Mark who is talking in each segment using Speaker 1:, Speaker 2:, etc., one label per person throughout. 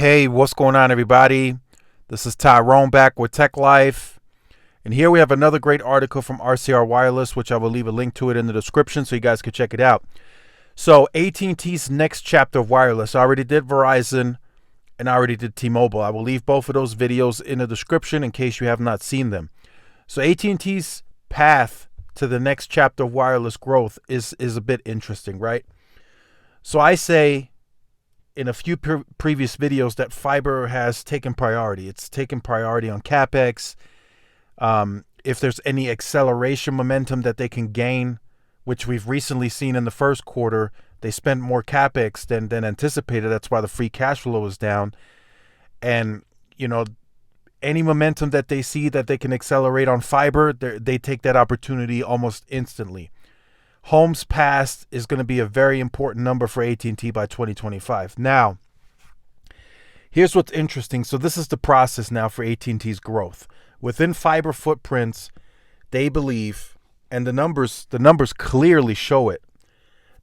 Speaker 1: Hey, what's going on, everybody? This is Tyrone back with Tech Life. And here we have another great article from RCR Wireless, which I will leave a link to it in the description so you guys can check it out. So AT&T's next chapter of wireless. I already did Verizon and I already did T-Mobile. I will leave both of those videos in the description in case you have not seen them. So AT&T's path to the next chapter of wireless growth is a bit interesting, right? So I say in a few previous videos that fiber has taken priority. It's taken priority on CapEx. If there's any acceleration momentum that they can gain, which we've recently seen in the first quarter, they spent more CapEx than anticipated. That's why the free cash flow is down. And, any momentum that they see that they can accelerate on fiber, they take that opportunity almost instantly. Homes passed is going to be a very important number for AT&T by 2025. Now, here's what's interesting. So this is the process now for AT&T's growth. Within fiber footprints, they believe, and the numbers clearly show it,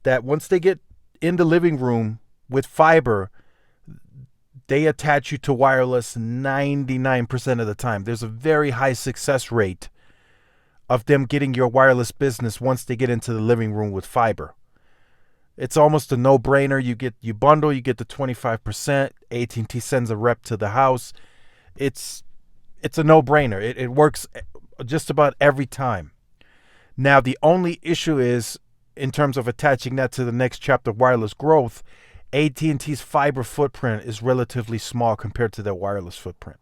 Speaker 1: that once they get in the living room with fiber, they attach you to wireless 99% of the time. There's a very high success rate of them getting your wireless business once they get into the living room with fiber. It's almost a no-brainer. You bundle, you get the 25%. AT&T sends a rep to the house. It's a no-brainer. It works just about every time. Now, the only issue is, in terms of attaching that to the next chapter of wireless growth, AT&T's fiber footprint is relatively small compared to their wireless footprint.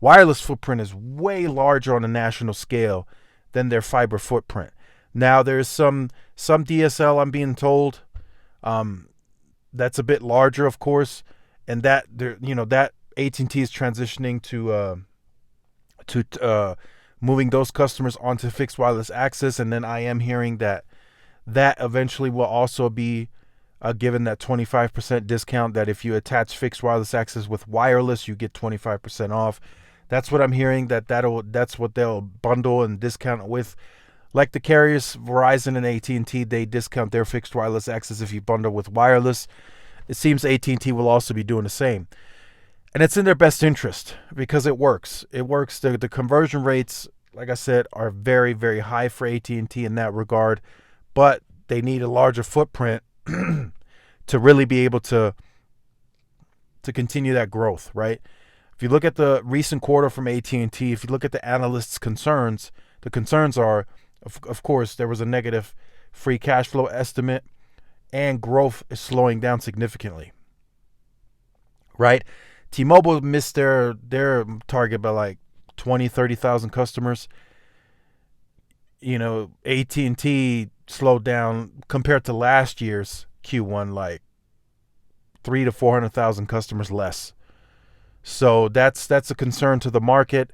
Speaker 1: Wireless footprint is way larger on a national scale than their fiber footprint. Now, there's some DSL, I'm being told, that's a bit larger, of course, and that AT&T is transitioning to moving those customers onto fixed wireless access, and then I am hearing that eventually will also be given that 25% discount. That if you attach fixed wireless access with wireless, you get 25% off. That's what I'm hearing, that's what they'll bundle and discount with. Like the carriers, Verizon and AT&T, they discount their fixed wireless access if you bundle with wireless. It seems AT&T will also be doing the same. And it's in their best interest because it works. It works. The conversion rates, like I said, are very, very high for AT&T in that regard. But they need a larger footprint to really be able to continue that growth, right? If you look at the recent quarter from AT&T, if you look at the analysts' concerns, the concerns are, of course, there was a negative free cash flow estimate and growth is slowing down significantly, right? T-Mobile missed their target by like 20, 30,000 customers. AT&T slowed down compared to last year's Q1, like 300,000 to 400,000 customers less. So that's a concern to the market.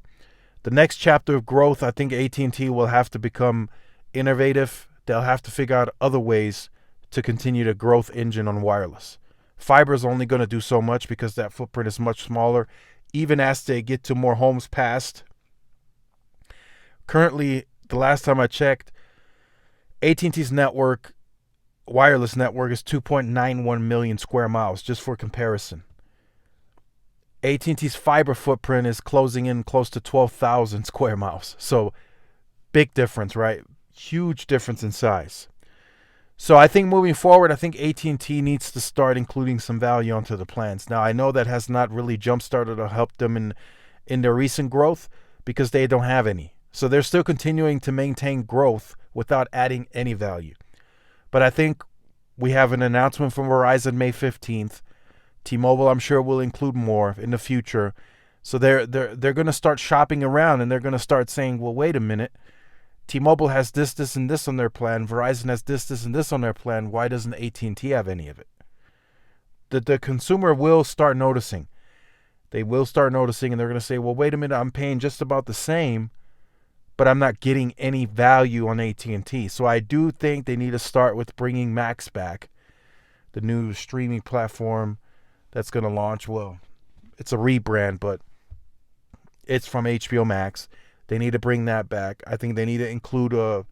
Speaker 1: The next chapter of growth, I think AT&T will have to become innovative. They'll have to figure out other ways to continue the growth engine on wireless. Fiber is only going to do so much because that footprint is much smaller, even as they get to more homes passed. Currently, the last time I checked, AT&T's wireless network is 2.91 million square miles, just for comparison. AT&T's fiber footprint is closing in close to 12,000 square miles. So big difference, right? Huge difference in size. So I think moving forward, I think AT&T needs to start including some value onto the plans. Now, I know that has not really jump-started or helped them in their recent growth because they don't have any. So they're still continuing to maintain growth without adding any value. But I think we have an announcement from Verizon May 15th. T-Mobile, I'm sure, will include more in the future. So they're going to start shopping around and they're going to start saying, well, wait a minute. T-Mobile has this, and this on their plan. Verizon has this, and this on their plan. Why doesn't AT&T have any of it? The consumer will start noticing. They will start noticing, and they're going to say, well, wait a minute. I'm paying just about the same, but I'm not getting any value on AT&T. So I do think they need to start with bringing Max back, the new streaming platform that's going to launch. Well, it's a rebrand, but it's from HBO Max. They need to bring that back. I think they need to include a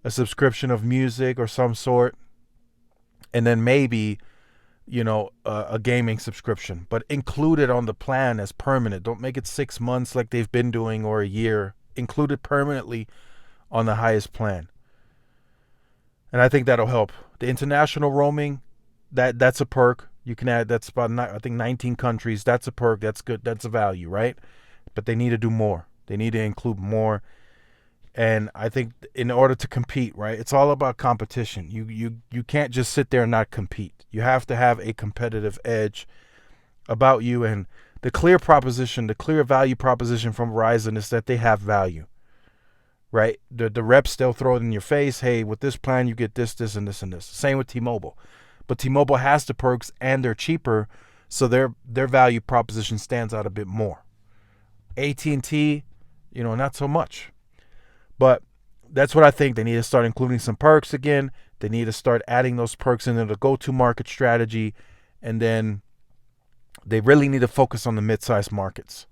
Speaker 1: subscription of music or some sort. And then maybe a gaming subscription, but include it on the plan as permanent. Don't make it 6 months like they've been doing, or a year. Include it permanently on the highest plan. And I think that'll help. The international roaming, that's a perk. You can add, that's about, I think, 19 countries. That's a perk. That's good. That's a value, right? But they need to do more. They need to include more. And I think in order to compete, right, it's all about competition. You can't just sit there and not compete. You have to have a competitive edge about you. And the clear value proposition from Verizon is that they have value, right? The reps, they'll throw it in your face. Hey, with this plan, you get this, this, and this, and this. Same with T-Mobile. But T-Mobile has the perks and they're cheaper, so their value proposition stands out a bit more. AT&T, not so much. But that's what I think. They need to start including some perks again. They need to start adding those perks into the go-to-market strategy. And then they really need to focus on the mid-sized markets.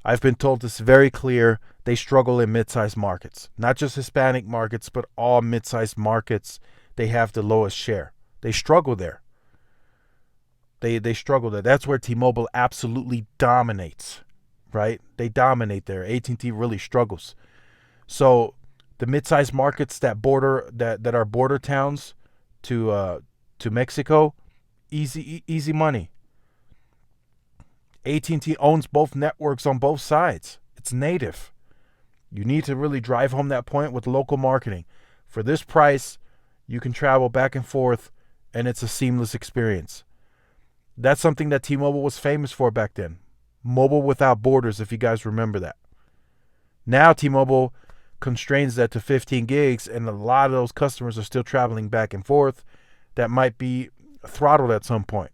Speaker 1: I've been told this very clear. They struggle in mid-sized markets. Not just Hispanic markets, but all mid-sized markets. They have the lowest share. They struggle there. They struggle there. That's where T-Mobile absolutely dominates, right? They dominate there. AT&T really struggles. So the mid-sized markets that are border towns to Mexico, easy money. AT&T owns both networks on both sides. It's native. You need to really drive home that point with local marketing. For this price, you can travel back and forth, and it's a seamless experience. That's something that T-Mobile was famous for back then. Mobile without borders, if you guys remember that. Now T-Mobile constrains that to 15 gigs, and a lot of those customers are still traveling back and forth. That might be throttled at some point.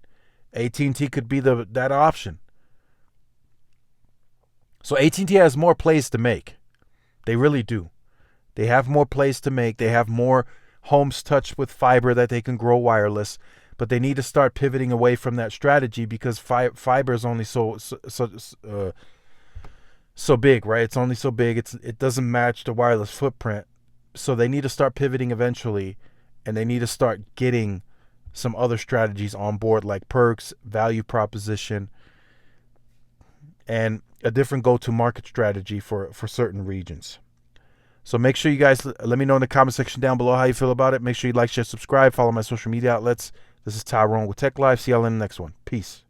Speaker 1: AT&T could be that option. So AT&T has more plays to make. They really do. They have more plays to make. They have more homes touched with fiber that they can grow wireless, but they need to start pivoting away from that strategy because fiber is only so big, right? It's only so big. It doesn't match the wireless footprint. So they need to start pivoting eventually, and they need to start getting some other strategies on board, like perks, value proposition, and a different go-to-market strategy for certain regions. So make sure you guys let me know in the comment section down below how you feel about it. Make sure you like, share, subscribe, follow my social media outlets. This is Tyrone with Tech Life. See y'all in the next one. Peace.